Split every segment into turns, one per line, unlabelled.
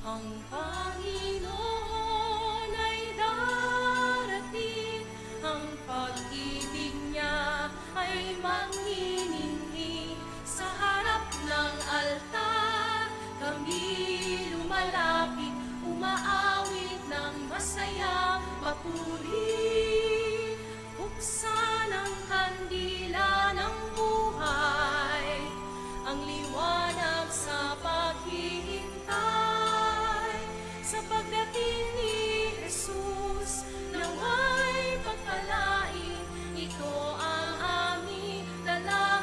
Ang Panginoon ay darating, ang pag-ibig niya ay magniningning. Sa harap ng altar, kami lumalapit, umaawit ng masayang papuri. Buksan ang kandila ng buhay, ang liwanag sa paghihintay. Sa pagdating ni Jesus, naway pagpalain, ito ang aming dalangin.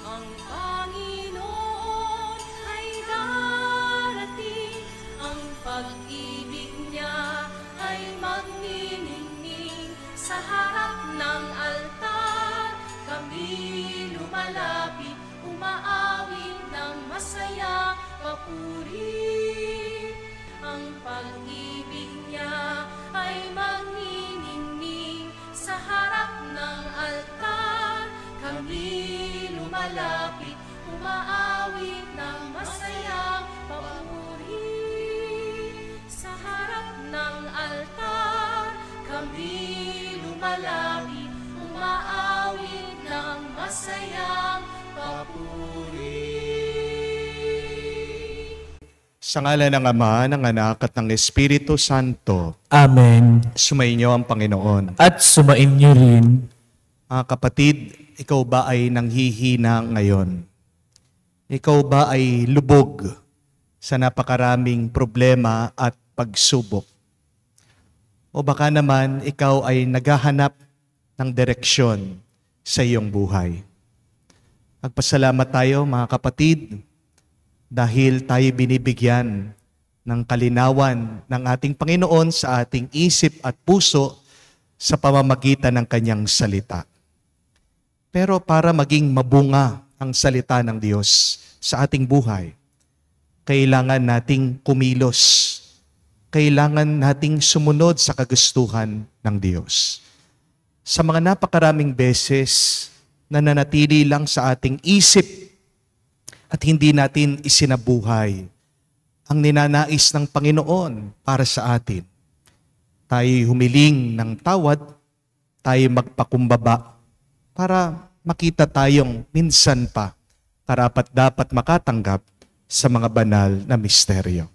Ang Panginoon ay darating, ang pag-ibig niya ay magniningning. Sa harap ng altar, kami lumalapit, umaawit ng masaya papuri. Ang pag-ibig niya ay magniningning. Sa harap ng altar, kami lumalapit, umaawit ng masayang papuri. Sa harap ng altar, kami lumalapit, umaawit ng masayang papuri.
Sa ngalan ng Ama, ng Anak, at ng Espiritu Santo.
Amen.
Sumainyo ang Panginoon.
At sumainyo rin.
Mga kapatid, ikaw ba ay nanghihina ngayon? Ikaw ba ay lubog sa napakaraming problema at pagsubok? O baka naman ikaw ay naghahanap ng direksyon sa iyong buhay? Magpasalamat tayo mga kapatid dahil tayo binibigyan ng kalinawan ng ating Panginoon sa ating isip at puso sa pamamagitan ng Kanyang salita. Pero para maging mabunga ang salita ng Diyos sa ating buhay, kailangan nating kumilos. Kailangan nating sumunod sa kagustuhan ng Diyos. Sa mga napakaraming beses na nanatili lang sa ating isip at hindi natin isinabuhay ang ninanais ng Panginoon para sa atin, tayo humiling ng tawad, tayo magpakumbaba para makita tayong minsan pa karapat-dapat makatanggap sa mga banal na misteryo.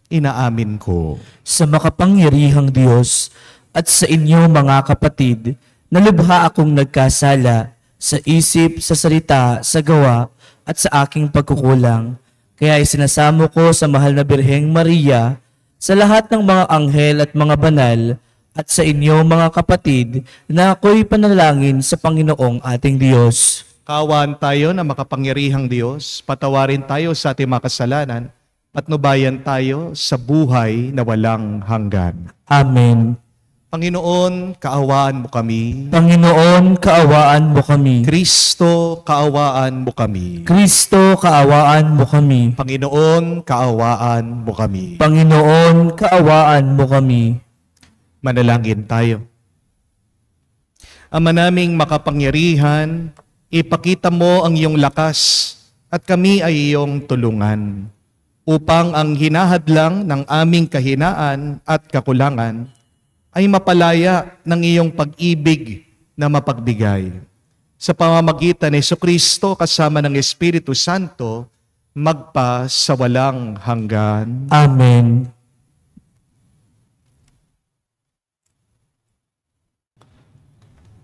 Inaamin ko
Sa makapangyarihang Diyos at sa inyo mga kapatid, na lubha akong nagkasala sa isip, sa salita, sa gawa, at sa aking pagkukulang. Kaya isinasamo ko sa mahal na Birheng Maria, sa lahat ng mga anghel at mga banal, at sa inyo mga kapatid, na ako'y panalangin sa Panginoong ating Diyos.
kaawaan tayo na makapangyarihang Diyos, patawarin tayo sa ating mga kasalanan, patnubayan tayo sa buhay na walang hanggan.
Amen.
Panginoon, kaawaan mo kami.
Panginoon, kaawaan mo kami.
Kristo, kaawaan mo kami.
Kristo, kaawaan mo kami.
Panginoon, kaawaan mo kami.
Panginoon, kaawaan mo kami.
Manalangin tayo. Ama naming makapangyarihan, ipakita mo ang iyong lakas at kami ay iyong tulungan upang ang hinahadlang ng aming kahinaan at kakulangan ay mapalaya ng iyong pag-ibig na mapagbigay. Sa pamamagitan ni Jesucristo kasama ng Espiritu Santo, magpa sa walang hanggan.
Amen.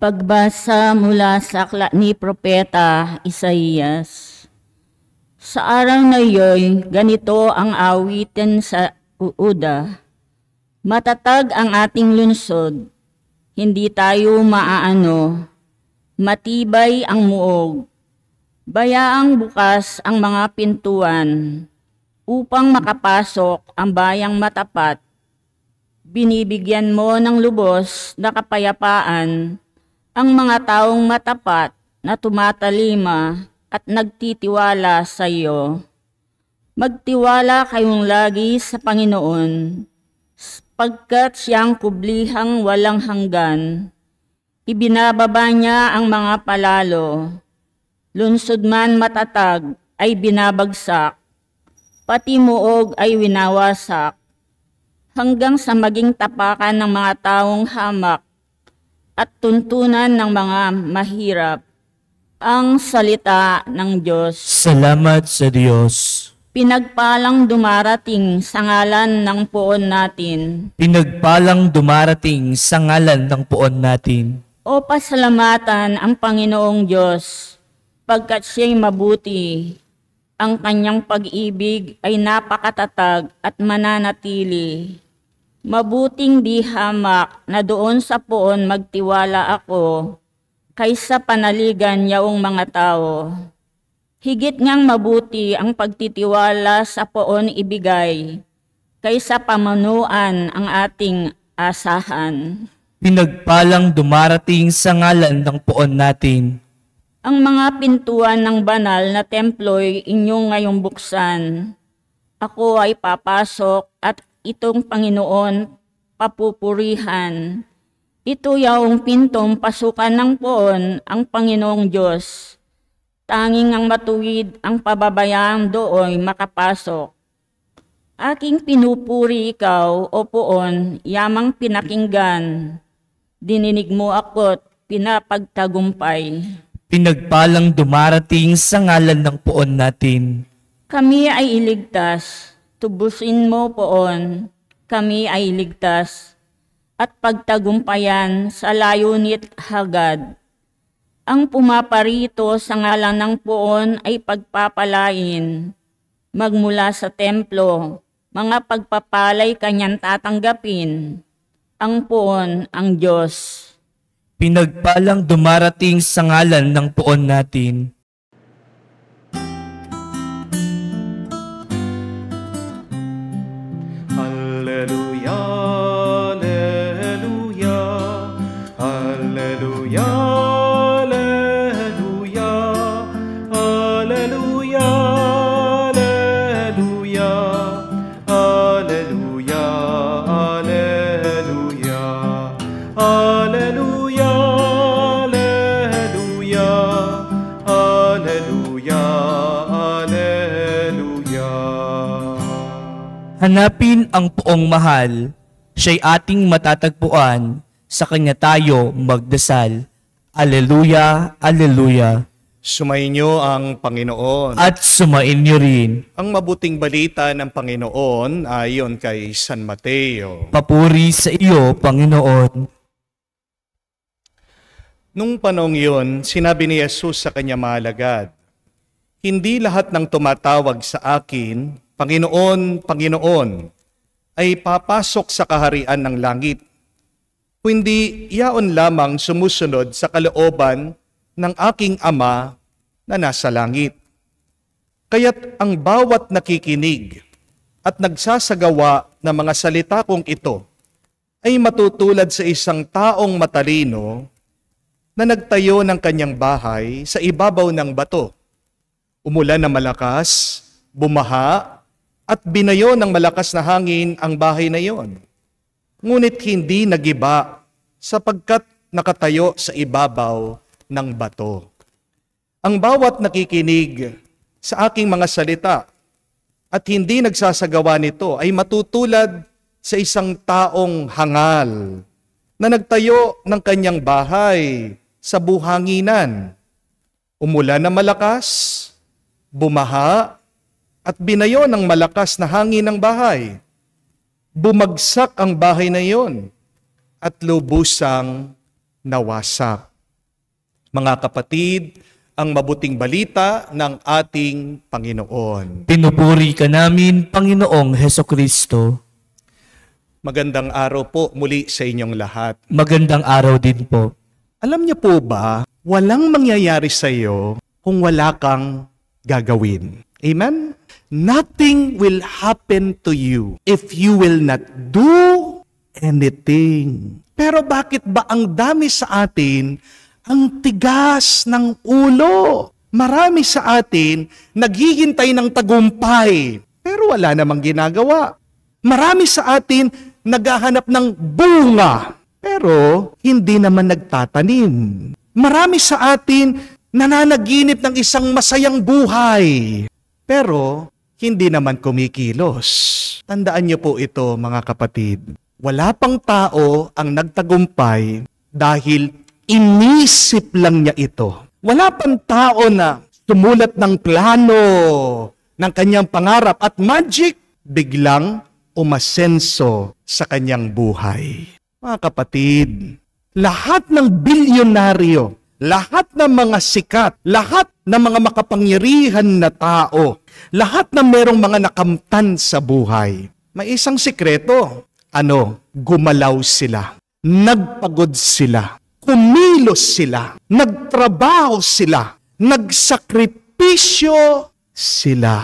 Pagbasa mula sa aklat ni Propeta Isaías. Sa araw na iyon, ganito ang awitin sa uuda. Matatag ang ating lungsod, hindi tayo maaano. Matibay ang muog, bayaang bukas ang mga pintuan, upang makapasok ang bayang matapat. Binibigyan mo ng lubos na kapayapaan ang mga taong matapat na tumatalima at nagtitiwala sa iyo. Magtiwala kayong lagi sa Panginoon, pagkat siyang kublihang walang hanggan. Ibinababa niya ang mga palalo, lungsod man matatag ay binabagsak. pati muog ay winawasak, hanggang sa maging tapakan ng mga taong hamak at tuntunan ng mga mahirap. Ang salita ng Diyos.
Salamat sa Diyos.
Pinagpalang dumarating sa ngalan ng poon natin.
Pinagpalang dumarating sa ngalan ng poon natin.
O pasalamatan ang Panginoong Diyos, pagkat siya'y mabuti. Ang kanyang pag-ibig ay napakatatag at mananatili. Mabuting di hamak na doon sa poon magtiwala ako, kaysa panaligan yaong mga tao. Higit ngang mabuti ang pagtitiwala sa poon ibigay, kaysa pamanuan ang ating asahan.
Pinagpalang dumarating sa ngalan ng poon natin.
Ang mga pintuan ng banal na templo'y inyong ngayong buksan. Ako ay papasok at itong Panginoon papupurihan. Ito yaong pintong pasukan ng poon ang Panginoong Diyos. Tanging ang matuwid ang pababayang dooy makapasok. Aking pinupuri ikaw, o poon, yamang pinakinggan. Dininig mo ako't pinapagtagumpay.
Pinagpalang dumarating sa ngalan ng poon natin.
Kami ay iligtas, tubusin mo poon, kami ay iligtas, at pagtagumpayan sa layunit hagad. Ang pumaparito sa ngalan ng poon ay pagpapalain. Magmula sa templo, mga pagpapalay kanyang tatanggapin. Ang poon ang Diyos.
Pinagpalang dumarating sa ngalan ng poon natin.
Alleluia, alleluia, alleluia, alleluia, alleluia, alleluia, alleluia, alleluia, alleluia, alleluia, alleluia, alleluia.
Hanapin ang poong mahal, siya'y ating matatagpuan, sa kanya tayo magdasal. Alleluia, alleluia.
Sumainyo ang Panginoon.
At sumain niyo rin.
Ang mabuting balita ng Panginoon ayon kay San Mateo.
Papuri sa iyo, Panginoon.
Nung panong yun, sinabi ni Jesus sa kanya mga alagad, "Hindi lahat ng tumatawag sa akin, Panginoon, Panginoon, ay papasok sa kaharian ng langit, kundi iyaon lamang sumusunod sa kalooban ng aking Ama na nasa langit. Kaya't ang bawat nakikinig at nagsasagawa ng mga salita kong ito ay matutulad sa isang taong matalino na nagtayo ng kanyang bahay sa ibabaw ng bato. Umulan na malakas, bumaha, at binayo ng malakas na hangin ang bahay na iyon. Ngunit hindi nagiba sapagkat nakatayo sa ibabaw ng bato. Ang bawat nakikinig sa aking mga salita at hindi nagsasagawa nito ay matutulad sa isang taong hangal na nagtayo ng kanyang bahay sa buhanginan. Umulan na malakas, bumaha, at binayo ng malakas na hangin ng bahay. Bumagsak ang bahay na iyon at lubusang nawasak." Mga kapatid, ang mabuting balita ng ating Panginoon.
Pinupuri ka namin, Panginoong Hesukristo.
Magandang araw po muli sa inyong lahat.
Magandang araw din po.
Alam niyo po ba, walang mangyayari sa iyo kung wala kang gagawin. Amen? Nothing will happen to you if you will not do anything. Pero bakit ba ang dami sa atin ang tigas ng ulo? Marami sa atin naghihintay ng tagumpay, pero wala namang ginagawa. Marami sa atin naghahanap ng bunga, pero hindi naman nagtatanim. Marami sa atin nananaginip ng isang masayang buhay, pero hindi naman kumikilos. Tandaan niyo po ito, mga kapatid. Wala pang tao ang nagtagumpay dahil inisip lang niya ito. Wala pang tao na sumulat ng plano ng kanyang pangarap at magic, biglang umasenso sa kanyang buhay. Mga kapatid, lahat ng bilyonaryo, lahat ng mga sikat, lahat ng mga makapangyarihan na tao, lahat na merong mga nakamtan sa buhay, may isang sikreto. Gumalaw sila, nagpagod sila, kumilos sila, nagtrabaho sila, nagsakripisyo sila.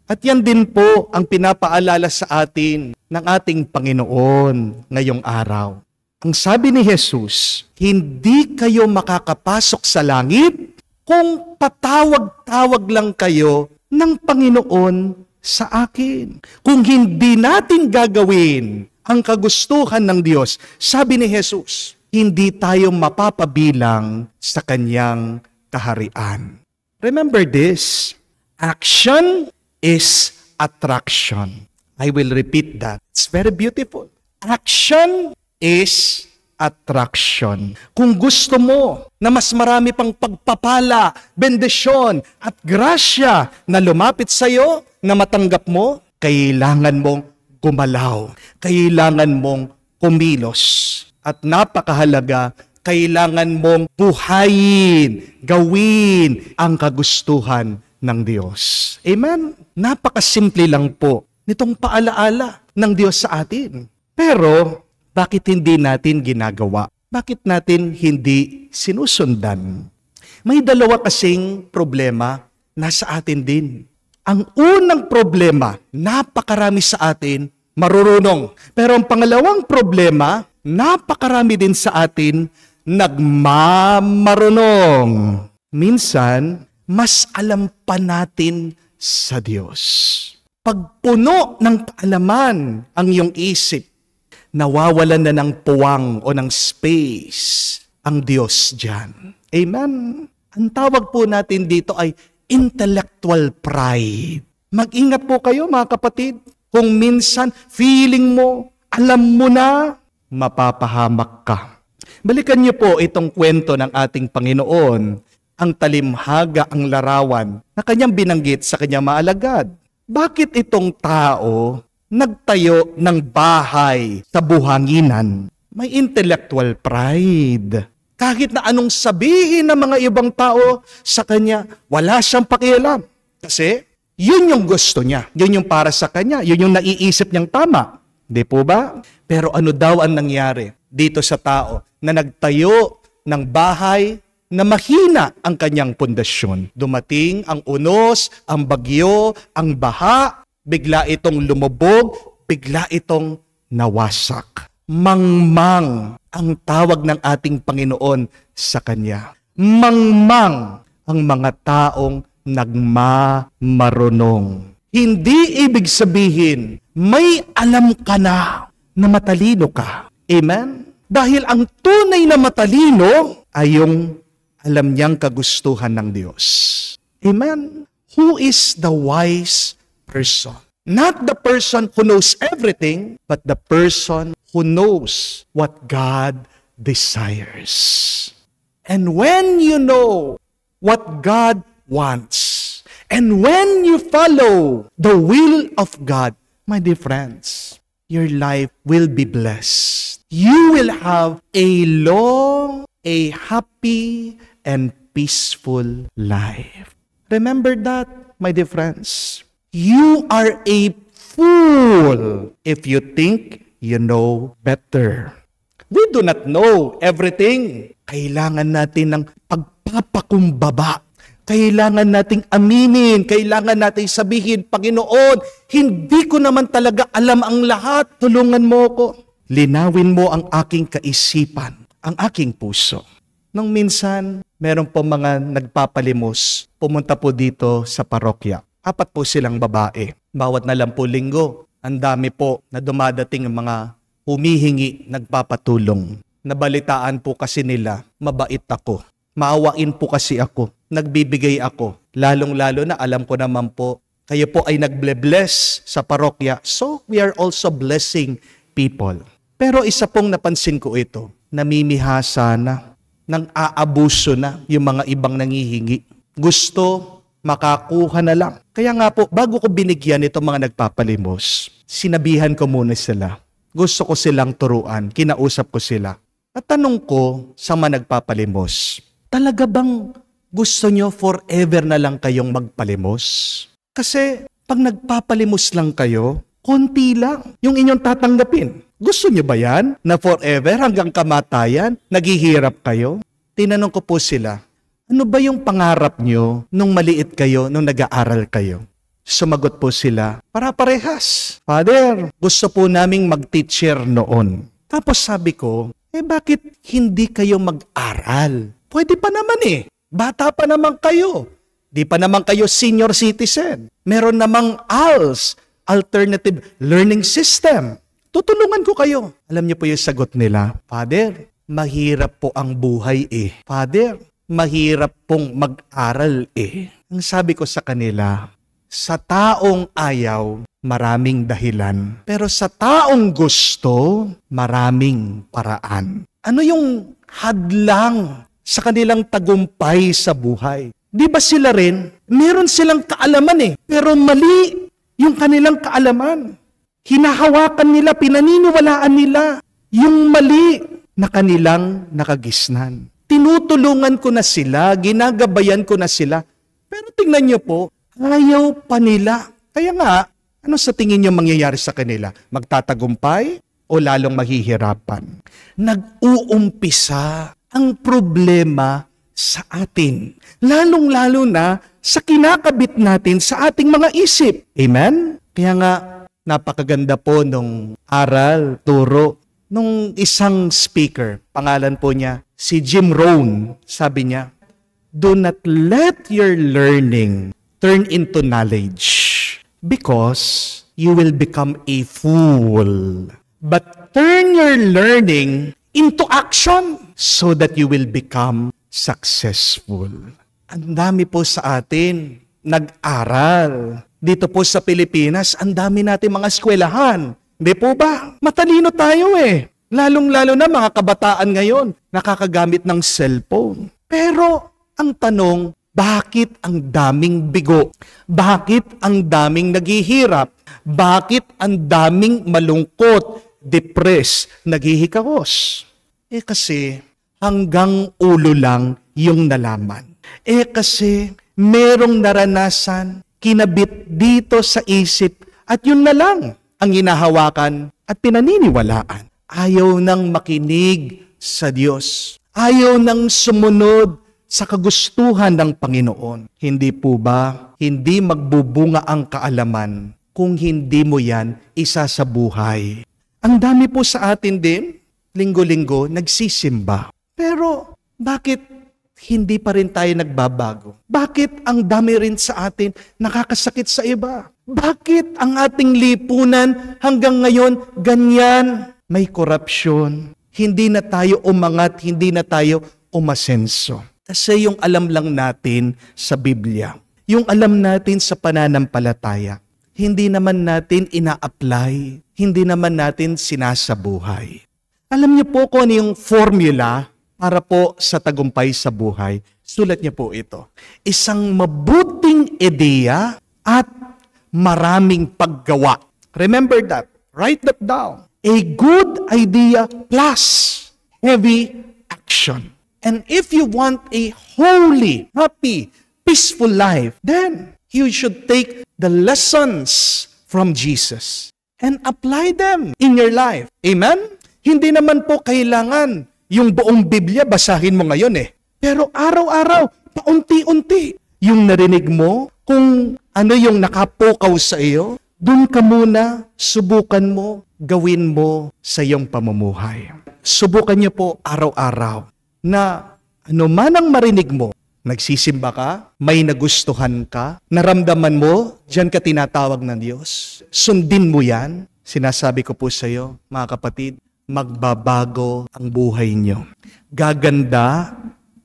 At yan din po ang pinapaalala sa atin ng ating Panginoon ngayong araw. Ang sabi ni Jesus, hindi kayo makakapasok sa langit kung patawag-tawag lang kayo ng Panginoon sa akin. Kung hindi natin gagawin ang kagustuhan ng Diyos, sabi ni Jesus, hindi tayo mapapabilang sa kanyang kaharian. Remember this, action is attraction. I will repeat that. It's very beautiful. Action is attraction. Kung gusto mo na mas marami pang pagpapala, bendisyon at grasya na lumapit sa iyo, na matanggap mo, kailangan mong gumalaw. Kailangan mong kumilos. At napakahalaga, kailangan mong buhayin, gawin ang kagustuhan ng Diyos. Amen? Napakasimple lang po nitong paalaala ng Diyos sa atin. Pero, bakit hindi natin ginagawa? Bakit natin hindi sinusundan? May dalawa kasing problema nasa atin din. Ang unang problema, napakarami sa atin marurunong. Pero ang pangalawang problema, napakarami din sa atin nagmamarunong. Minsan, mas alam pa natin sa Diyos. Pag puno ng kaalaman ang iyong isip, nawawalan na ng puwang o ng space ang Diyos dyan. Amen? Ang tawag po natin dito ay intellectual pride. Mag-ingat po kayo, mga kapatid. Kung minsan feeling mo, alam mo na, mapapahamak ka. Balikan niyo po itong kwento ng ating Panginoon, ang talimhaga, ang larawan na kanyang binanggit sa kanyang maalagad. Bakit itong tao nagtayo ng bahay sa buhanginan? May intellectual pride. Kahit na anong sabihin ng mga ibang tao sa kanya, wala siyang pakialam. Kasi yun yung gusto niya. Yun yung para sa kanya. Yun yung naiisip niyang tama. Di po ba? Pero ano daw ang nangyari dito sa tao na nagtayo ng bahay na mahina ang kanyang pundasyon? Dumating ang unos, ang bagyo, ang baha, bigla itong lumubog, bigla itong nawasak. Mangmang ang tawag ng ating Panginoon sa kanya. Mangmang ang mga taong nagmamarunong. Hindi ibig sabihin, may alam ka na matalino ka. Amen? Dahil ang tunay na matalino ay yung alam niyang kagustuhan ng Diyos. Amen? Who is the wise person? Not the person who knows everything, but the person who knows what God desires. And when you know what God wants, and when you follow the will of God, my dear friends, your life will be blessed. You will have a long, a happy, and peaceful life. Remember that, my dear friends. You are a fool if you think you know better. We do not know everything. Kailangan natin ng pagpapakumbaba. Kailangan nating aminin. Kailangan nating sabihin, Panginoon, hindi ko naman talaga alam ang lahat. Tulungan mo ko. Linawin mo ang aking kaisipan, ang aking puso. Nung minsan, meron po mga nagpapalimos. Pumunta po dito sa parokya. 4 po silang babae. Bawat na 10 linggo, ang dami po na dumadating mga humihingi, nagpapatulong. Nabalitaan po kasi nila, mabait ako. Maawain po kasi ako. Nagbibigay ako. Lalong-lalo na alam ko naman po, Kayo po ay nagble-bless sa parokya, so we are also blessing people. Pero isa pong napansin ko ito, namimihasa na, nang aabuso na yung mga ibang nangihingi. Gusto makakuha na lang. Kaya nga po, bago ko binigyan itong mga nagpapalimos, sinabihan ko muna sila. Gusto ko silang turuan, kinausap ko sila. At tanong ko sa mga nagpapalimos, talaga bang gusto nyo forever na lang kayong magpalimos? Kasi pag nagpapalimos lang kayo, konti lang yung inyong tatanggapin. Gusto nyo ba yan? Na forever hanggang kamatayan, naghihirap kayo? Tinanong ko po sila, ano ba yung pangarap nyo nung maliit kayo, nung nag-aaral kayo? Sumagot po sila, para-parehas. Father, gusto po naming mag-teacher noon. Tapos sabi ko, bakit hindi kayo mag-aral? Pwede pa naman Bata pa naman kayo. Di pa naman kayo senior citizen. Meron namang ALS, Alternative Learning System. Tutulungan ko kayo. Alam niyo po yung sagot nila, Father, mahirap po ang buhay Father, mahirap pong mag-aral Ang sabi ko sa kanila, sa taong ayaw, maraming dahilan. Pero sa taong gusto, maraming paraan. Ano yung hadlang sa kanilang tagumpay sa buhay? Di ba sila rin, meron silang kaalaman pero mali yung kanilang kaalaman. Hinahawakan nila, pinaniniwalaan nila yung mali na kanilang nakagisnan. Tinutulungan ko na sila, ginagabayan ko na sila. Pero tingnan niyo po, ayaw pa nila. Kaya nga, ano sa tingin niyo mangyayari sa kanila? Magtatagumpay o lalong mahihirapan? Nag-uumpisa ang problema sa atin. Lalong-lalo na sa kinakabit natin sa ating mga isip. Amen? Kaya nga, napakaganda po nung aral, turo, nung isang speaker. Pangalan po niya, si Jim Rohn. Sabi niya, do not let your learning turn into knowledge because you will become a fool. But turn your learning into action so that you will become successful. Ang dami po sa atin nag-aral. Dito po sa Pilipinas, ang dami natin mga eskwelahan. Hindi po ba? Matalino tayo Lalong-lalo na mga kabataan ngayon, nakakagamit ng cellphone. Pero ang tanong, bakit ang daming bigo? Bakit ang daming naghihirap? Bakit ang daming malungkot, depressed, naghihikahos? Kasi hanggang ulo lang yung nalaman. Kasi merong naranasan, kinabit dito sa isip at yun na lang ang hinahawakan at pinaniniwalaan. Ayaw nang makinig sa Diyos. Ayaw nang sumunod sa kagustuhan ng Panginoon. Hindi po ba, hindi magbubunga ang kaalaman kung hindi mo yan isa sa buhay. Ang dami po sa atin din, linggo-linggo, nagsisimba. Pero bakit hindi pa rin tayo nagbabago? Bakit ang dami rin sa atin nakakasakit sa iba? Bakit ang ating lipunan hanggang ngayon ganyan? May korupsyon. Hindi na tayo umangat, hindi na tayo umasenso. Kasi yung alam lang natin sa Biblia, yung alam natin sa pananampalataya, hindi naman natin ina-apply, hindi naman natin sinasabuhay. Alam niyo po kung ano yung formula para po sa tagumpay sa buhay? Sulat niyo po ito. Isang mabuting ideya at maraming paggawa. Remember that. Write that down. A good idea plus heavy action. And if you want a holy, happy, peaceful life, then you should take the lessons from Jesus and apply them in your life. Amen? Hindi naman po kailangan yung buong Biblia basahin mo ngayon Pero araw-araw, paunti-unti, yung narinig mo, kung ano yung nakapukaw sa iyo, dun ka muna, subukan mo, gawin mo sa iyong pamumuhay. Subukan niyo po araw-araw na ano man ang marinig mo, nagsisimba ka, may nagustuhan ka, naramdaman mo, diyan ka tinatawag ng Diyos. Sundin mo yan. Sinasabi ko po sa iyo, mga kapatid, magbabago ang buhay niyo. Gaganda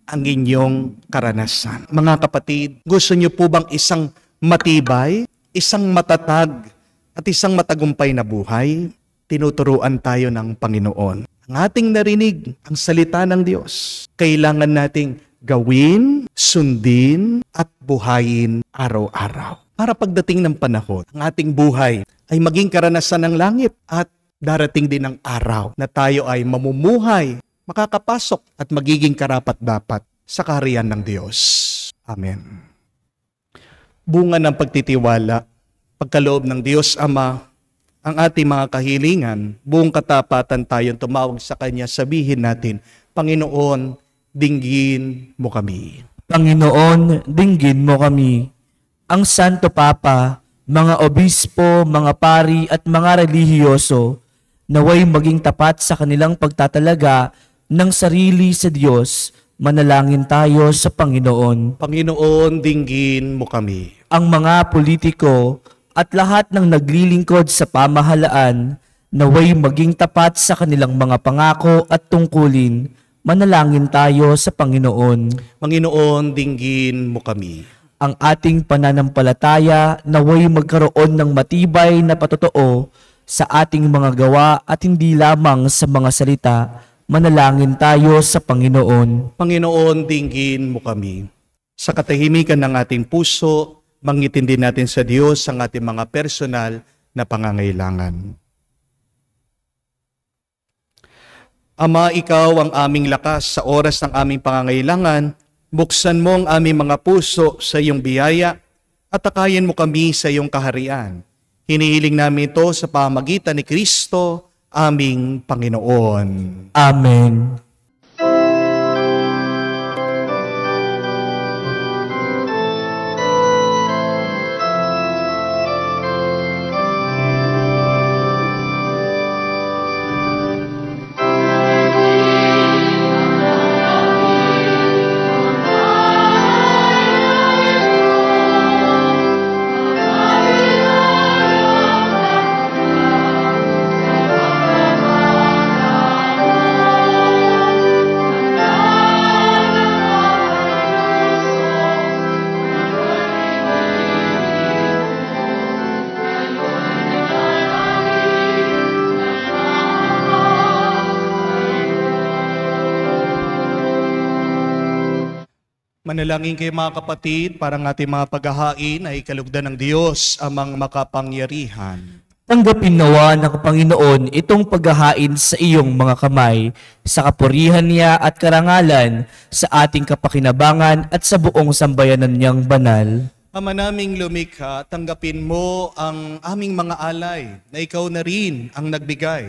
ang inyong karanasan. Mga kapatid, gusto niyo po bang isang matibay, isang matatag at isang matagumpay na buhay, tinuturuan tayo ng Panginoon. Ang ating narinig, ang salita ng Diyos, kailangan nating gawin, sundin, at buhayin araw-araw. Para pagdating ng panahon, ang ating buhay ay maging karanasan ng langit at darating din ang araw na tayo ay mamumuhay, makakapasok at magiging karapat-dapat sa kaharian ng Diyos. Amen. Bunga ng pagtitiwala, pagkaloob ng Diyos Ama, ang ating mga kahilingan, buong katapatan tayong tumawag sa Kanya, sabihin natin, Panginoon, dinggin mo kami.
Panginoon, dinggin mo kami. Ang Santo Papa, mga obispo, mga pari at mga relihiyoso, naway maging tapat sa kanilang pagtatalaga ng sarili sa Diyos, manalangin tayo sa Panginoon.
Panginoon, dinggin mo kami.
Ang mga politiko at lahat ng naglilingkod sa pamahalaan, naway maging tapat sa kanilang mga pangako at tungkulin, manalangin tayo sa Panginoon.
Panginoon, dinggin mo kami.
Ang ating pananampalataya naway magkaroon ng matibay na patotoo sa ating mga gawa at hindi lamang sa mga salita, manalangin tayo sa Panginoon.
Panginoon, dinggin mo kami. Sa katahimikan ng ating puso, mangitin din natin sa Diyos ang ating mga personal na pangangailangan. Ama, Ikaw ang aming lakas sa oras ng aming pangangailangan. Buksan mo ang aming mga puso sa iyong biyaya at takayan mo kami sa iyong kaharian. Hinihiling namin ito sa pamamagitan ni Kristo, aming Panginoon.
Amen.
Manalangin kayo mga kapatid, para ang ating mga paghahain ay kalugdan ng Diyos amang makapangyarihan.
Tanggapin nawa ng Panginoon itong paghahain sa iyong mga kamay, sa kapurihan niya at karangalan, sa ating kapakinabangan at sa buong sambayanan niyang banal.
Ama naming lumikha, tanggapin mo ang aming mga alay na ikaw na rin ang nagbigay.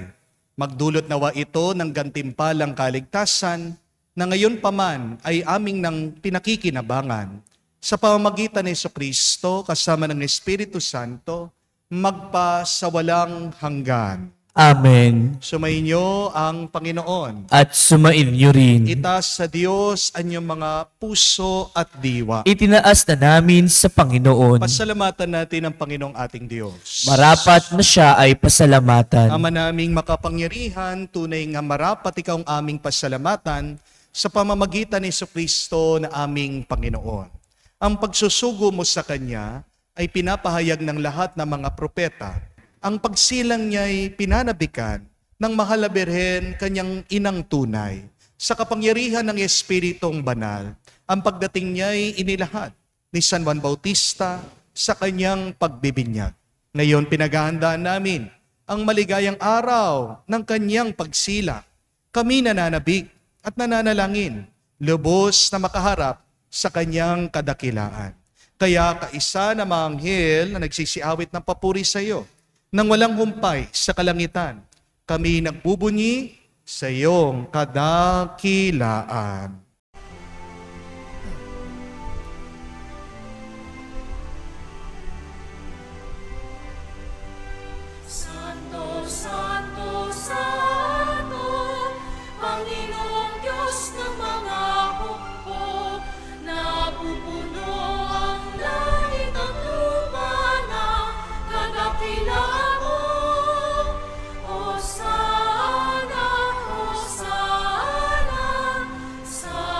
Magdulot nawa ito ng gantimpalang kaligtasan na ngayon pa man ay aming nang pinakikinabangan. Sa pamamagitan ni Jesucristo kasama ng Espiritu Santo, magpasawalang hanggan.
Amen.
Sumainyo ang Panginoon.
At sumain niyo rin.
Itaas sa Diyos ang inyong mga puso at diwa.
Itinaas na namin sa Panginoon.
Pasalamatan natin ang Panginoong ating Diyos.
Marapat na siya ay pasalamatan.
Ama naming makapangyarihan, tunay nga marapat ikaw ang aming pasalamatan sa pamamagitan ni Jesucristo na aming Panginoon. Ang pagsusugo mo sa Kanya ay pinapahayag ng lahat ng mga propeta. Ang pagsilang niya ay pinanabikan ng Mahal na Birhen, Kanyang inang tunay. Sa kapangyarihan ng Espiritong Banal, ang pagdating niya ay inilahad ni San Juan Bautista sa kanyang pagbibinyag. Ngayon pinaghahandaan namin ang maligayang araw ng kanyang pagsila. Kami nananabik at nananalangin, lubos na makaharap sa kanyang kadakilaan. Kaya kaisa na mga anghel na nagsisiawit ng papuri sa iyo, nang walang humpay sa kalangitan, kami nagbubunyi sa iyong kadakilaan.
Santo, Santo, Santo, Panginoong Diyos ng mga hukbo, napupuno ang langit at lupa na kadakilaan mo. Hosana, Hosana, sa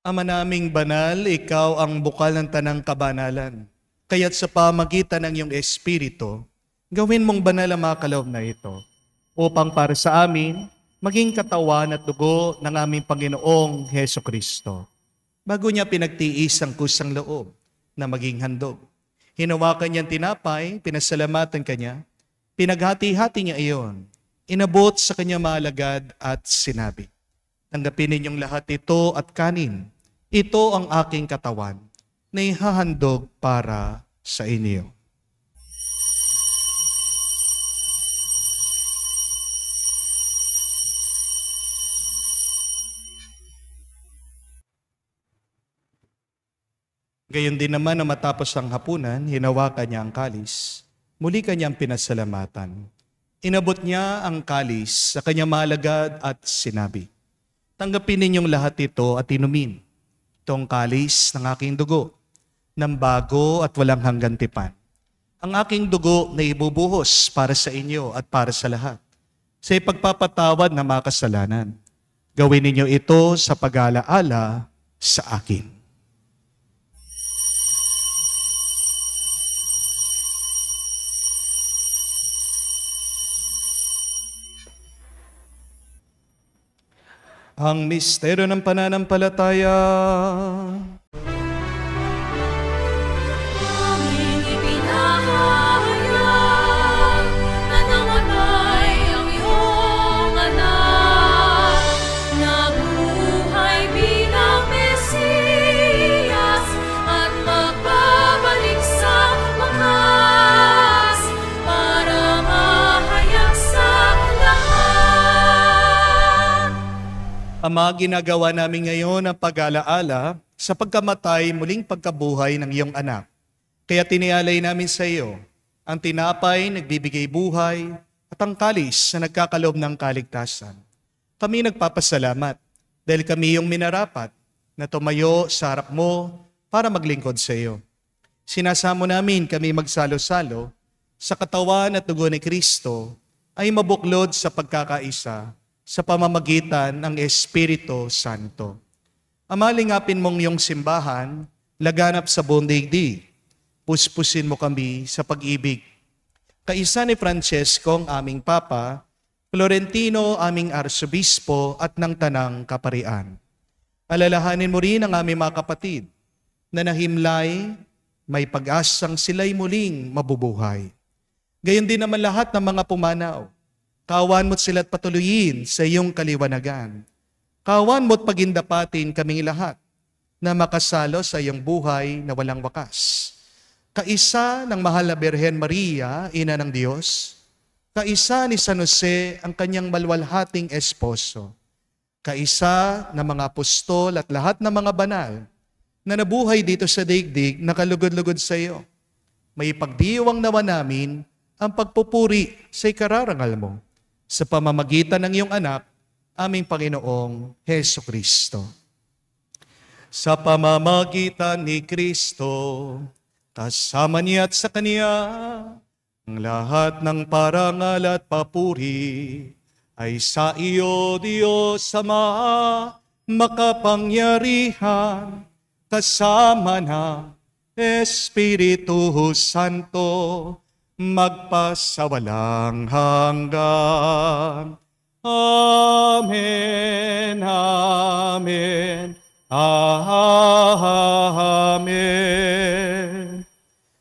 Ama naming banal, ikaw ang bukal ng tanang kabanalan. Kaya't sa pamagitan ng iyong Espiritu, gawin mong banal ang mga kaloob na ito, upang para sa amin, maging katawan at dugo ng aming Panginoong Heso Kristo. Bago niya pinagtiis ang kusang loob na maging handog. Hinawakan niyang tinapay, pinasalamatan kanya, pinaghati-hati niya iyon, inabot sa kanyang mga alagad at sinabi, tanggapin ninyong lahat ito at kanin. Ito ang aking katawan na ihahandog para sa inyo. Gayon din naman na matapos ang hapunan, hinawakan niya ang kalis. Muli kanyang pinasalamatan. Inabot niya ang kalis sa kanyang mga alagad at sinabi, tanggapin ninyong lahat ito at inumin. Itong kalis ng aking dugo, ng bago at walang hanggang tipan. Ang aking dugo na ibubuhos para sa inyo at para sa lahat, sa ipagpapatawad ng mga kasalanan. Gawin ninyo ito sa pag-alaala sa akin. Ang misteryo ng pananampalataya.
Aming ipinahayag na namatay ang iyong anak, nabuhay bilang Mesiyas at magbabalik sa wakas para mahayag sa lahat.
Ama, ginagawa namin ngayon ang pag-alaala sa pagkamatay muling pagkabuhay ng iyong anak. Kaya tinialay namin sa iyo ang tinapay nagbibigay buhay at ang kalis na nagkakaloob ng kaligtasan. Kami nagpapasalamat dahil kami yung minarapat na tumayo sa harap mo para maglingkod sa iyo. Sinasamo namin kami magsalo-salo sa katawan at dugo ni Kristo ay mabuklod sa pagkakaisa sa pamamagitan ng Espiritu Santo. Ama, lingapin mong iyong simbahan, laganap sa buong daigdig. Puspusin mo kami sa pag-ibig. Kaisa ni Francesco, ang aming Papa, Florentino, aming Arsobispo at ng Tanang Kaparian. Alalahanin mo rin ang aming mga kapatid na nahimlay, may pag-asang sila'y muling mabubuhay. Gayon din naman lahat ng mga pumanaw. Kawan mo't sila't patuloyin sa iyong kaliwanagan. Kawan mo't pagindapatin kaming lahat na makasalo sa iyong buhay na walang wakas. Kaisa ng mahal na Birhen Maria, Ina ng Diyos. Kaisa ni San Jose, ang kanyang malwalhating esposo. Kaisa ng mga apostol at lahat ng mga banal na nabuhay dito sa daigdig na kalugod-lugod sa iyo. May pagdiwang nawa namin ang pagpupuri sa ikararangal mo sa pamamagitan ng iyong anak, aming Panginoong Heso Kristo. Sa pamamagitan ni Kristo, kasama niya at sa Kanya, ang lahat ng parangal at papuri ay sa iyo, Diyos Ama, makapangyarihan, kasama na Espiritu Santo, magpasawalang hanggan. Amen, amen, amen.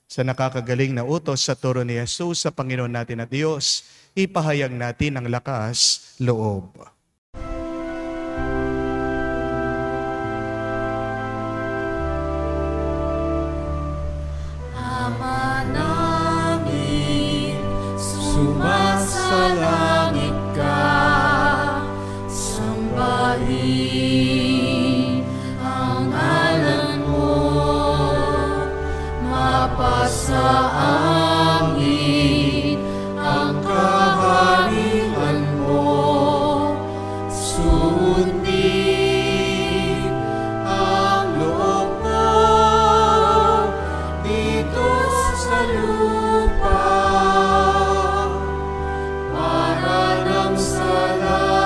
Sa nakakagaling na utos sa turo ni Jesus sa Panginoon natin at Diyos, ipahayag natin ang lakas loob.
Ama namin, sumasalangit ka, sambahin ang ngalan mo, mapasa amin ang kaharian mo, sundin ang loob mo dito sa lupa para nang sa langit.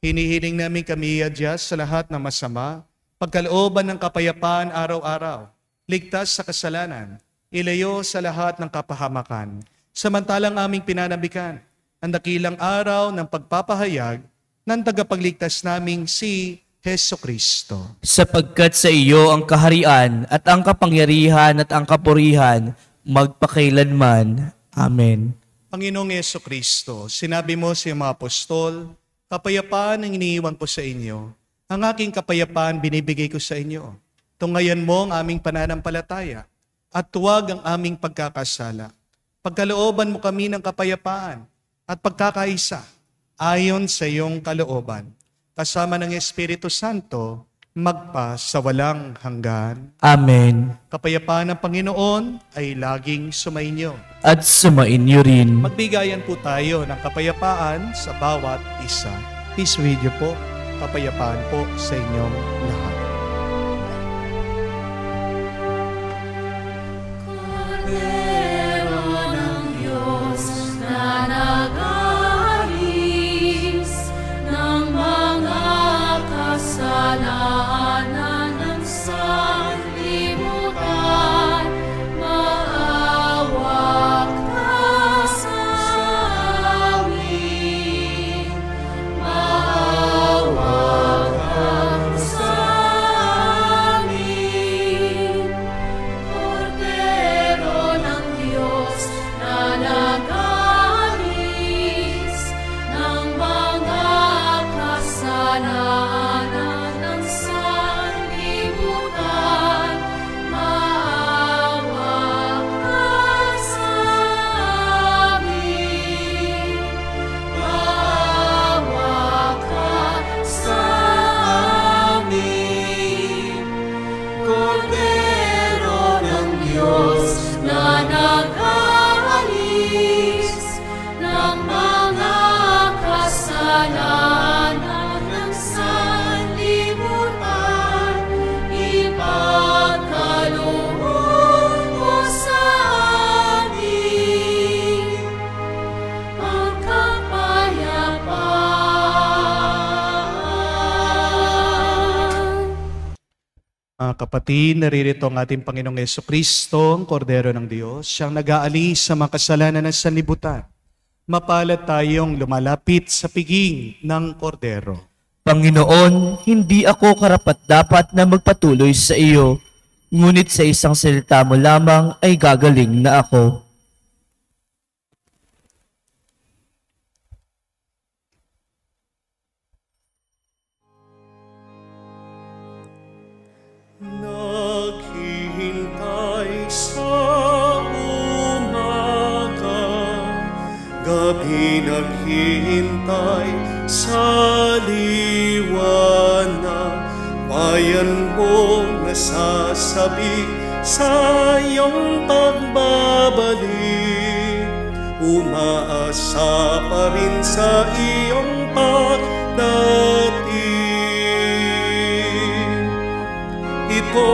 Hinihiling namin kami adyas sa lahat ng masama, pagkalooban ng kapayapaan araw-araw, ligtas sa kasalanan, ilayo sa lahat ng kapahamakan, samantalang aming pinanabikan ang dakilang araw ng pagpapahayag ng tagapagligtas naming si Heso Kristo.
Sapagkat sa iyo ang kaharian at ang kapangyarihan at ang kapurihan magpakailanman. Amen.
Panginoong Heso Kristo, sinabi mo sa iyong mga apostol, kapayapaan ang iniiwan ko sa inyo. Ang aking kapayapaan binibigay ko sa inyo. Tungayan mo ang aming pananampalataya at tuwag ang aming pagkakasala. Pagkalooban mo kami ng kapayapaan at pagkakaisa ayon sa iyong kalooban. Kasama ng Espiritu Santo, magpa sa walang hanggan.
Amen.
Kapayapaan ng Panginoon ay laging sumainyo.
At sumainyo rin.
Magbigayan po tayo ng kapayapaan sa bawat isa. Peace with you po. Kapayapaan po sa inyong lahat.
Kordero ng Diyos na nag-aalis ng mga kasalanan ng sanlibutan, maawa ka sa amin. Maawa ka sa amin. Kordero ng Diyos na nag-aalis ng mga kasalanan ng sanlibutan, maawa ka sa amin. Maawa ka sa amin. Kordero ng Diyos na nag-aalis ng mga kasalanan ng sanlibutan, ipagkaloob mo sa amin ang kapayapaan.
Mga kapatid, naririto ang ating Panginoong Yeso Kristo, ang Kordero ng Diyos, siyang nag-aalis sa mga kasalanan ng sanlibutan. Mapalad tayong lumalapit sa piging ng Kordero.
Panginoon, hindi ako karapat-dapat na magpatuloy sa iyo, ngunit sa isang salita mo lamang ay gagaling na ako.
Naghihintay sa umaga, gabi naghihintay sa liwanag. Bayan mo nasasabi sa iyong pagbabalik, umaasa pa rin sa iyong pagdating. Ito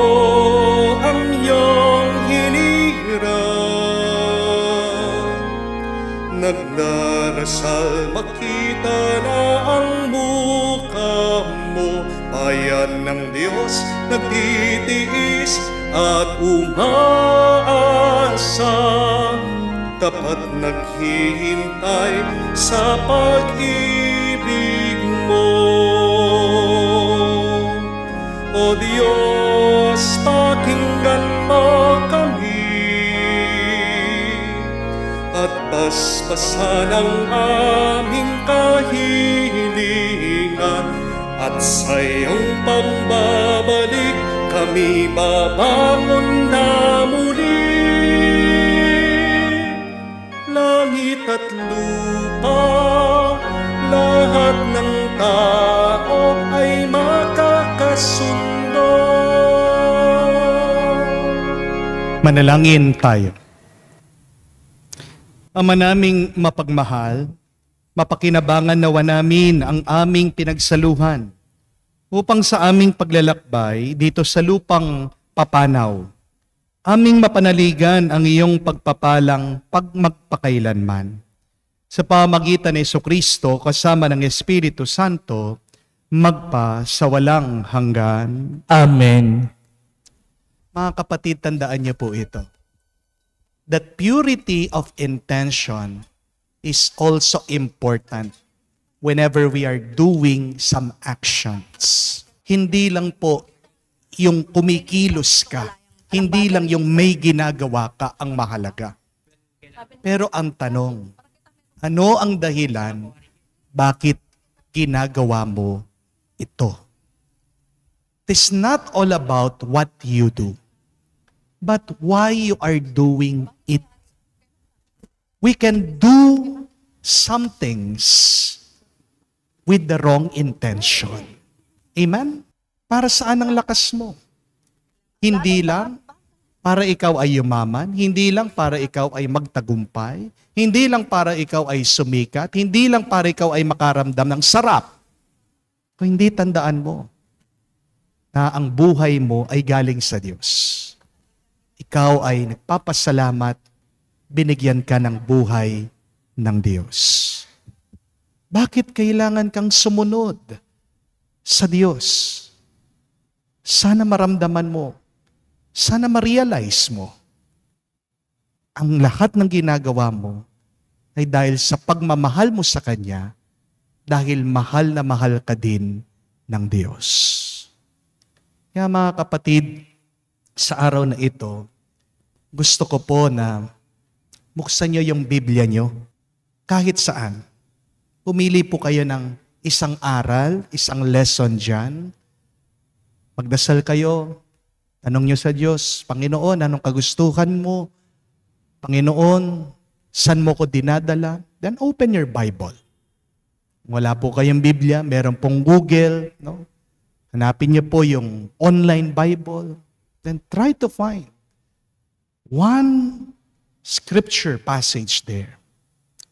ang iyong hinihiram, nagdarasal makita na ang mukha mo. Bayan ng Diyos nagtitiis at umaasa, tapat naghihintay sa pag-ibig mo. O Diyos, pakinggan mo kami at paspasan ang aming kahilingan, at sa iyong pambabalik kami babangon na muli. Langit at lupa, lahat ng tao ay makakasundo.
Manalangin tayo. Ama naming mapagmahal, mapakinabangan nawa namin ang aming pinagsaluhan upang sa aming paglalakbay dito sa lupang papanaw, aming mapanaligan ang iyong pagpapalang pagmagpakailanman. sa pamamagitan ni Jesucristo kasama ng Espiritu Santo, magpa sa walang hanggan.
Amen.
Mga kapatid, tandaan niyo po ito. That purity of intention is also important whenever we are doing some actions. Hindi lang po yung kumikilos ka, hindi lang yung may ginagawa ka ang mahalaga. Pero ang tanong, ano ang dahilan bakit ginagawa mo ito? It's not all about what you do, but why you are doing it. We can do some things with the wrong intention. Amen? Para saan ang lakas mo? Hindi lang para ikaw ay yumaman, hindi lang para ikaw ay magtagumpay, hindi lang para ikaw ay sumikat, hindi lang para ikaw ay makaramdam ng sarap. Kung hindi, tandaan mo na ang buhay mo ay galing sa Diyos. Ikaw ay nagpapasalamat, binigyan ka ng buhay ng Diyos. Bakit kailangan kang sumunod sa Diyos? Sana maramdaman mo, sana ma-realize mo, ang lahat ng ginagawa mo ay dahil sa pagmamahal mo sa Kanya, dahil mahal na mahal ka din ng Diyos. Kaya mga kapatid, sa araw na ito, gusto ko po na buksan nyo yung Biblia nyo, kahit saan. Pumili po kayo ng isang aral, isang lesson dyan. Magdasal kayo, tanong nyo sa Diyos, Panginoon, anong kagustuhan mo? Panginoon, saan mo ko dinadala? Then open your Bible. Wala po kayong Biblia, meron pong Google. No? Hanapin nyo po yung online Bible. Then try to find one scripture passage there.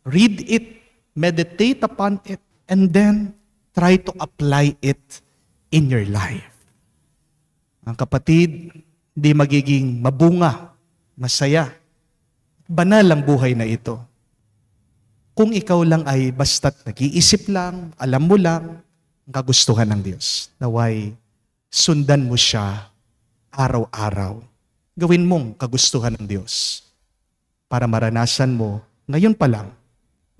Read it, meditate upon it, and then try to apply it in your life. Ang kapatid, hindi magiging mabunga, masaya, banal ang buhay na ito. Kung ikaw lang ay basta't nag-iisip lang, alam mo lang, ang kagustuhan ng Diyos. Naway, sundan mo siya araw-araw. Gawin mong kagustuhan ng Diyos para maranasan mo ngayon pa lang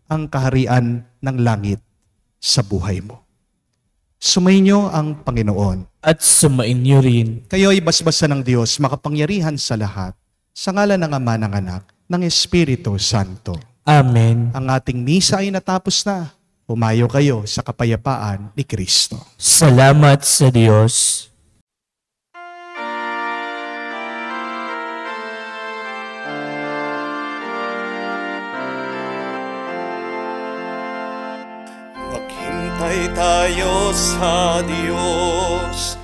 ang kaharian ng langit sa buhay mo. Sumainyo ang Panginoon.
At sumainyo rin.
Kayo ay basbasa ng Diyos, makapangyarihan sa lahat, sa ngalan ng Ama, ng Anak, ng Espiritu Santo.
Amen.
Ang ating misa ay natapos na. Pumayo kayo sa kapayapaan ni Kristo.
Salamat sa Diyos.
Maghintay tayo sa Diyos,